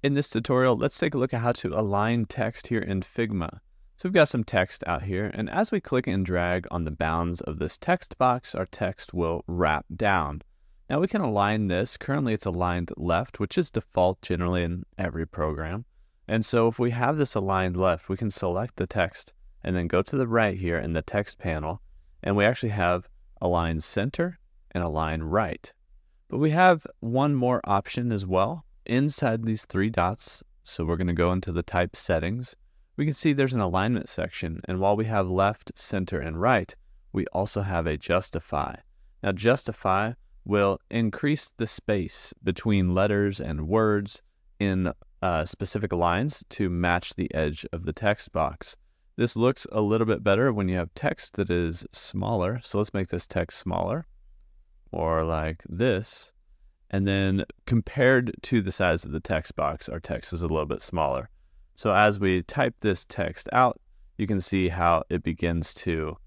In this tutorial, let's take a look at how to align text here in Figma. So we've got some text out here, and as we click and drag on the bounds of this text box, our text will wrap down. Now we can align this. Currently it's aligned left, which is default generally in every program. And so if we have this aligned left, we can select the text and then go to the right here in the text panel, and we actually have align center and align right. But we have one more option as well inside these three dots. So we're going to go into the type settings. We can see there's an alignment section, and while we have left, center, and right, we also have a justify. Now justify will increase the space between letters and words in specific lines to match the edge of the text box. This looks a little bit better when you have text that is smaller. So let's make this text smaller, or like this. And then compared to the size of the text box, our text is a little bit smaller. So as we type this text out, you can see how it begins to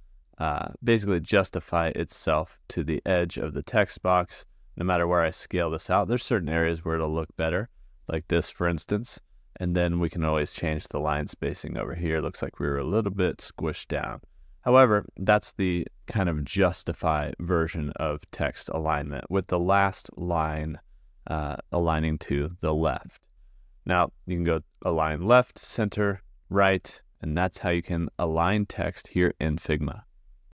basically justify itself to the edge of the text box. No matter where I scale this out, there's certain areas where it'll look better, like this, for instance. And then we can always change the line spacing over here. Looks like we were a little bit squished down. However, that's the kind of justify version of text alignment, with the last line aligning to the left. Now you can go align left, center, right, and that's how you can align text here in Figma.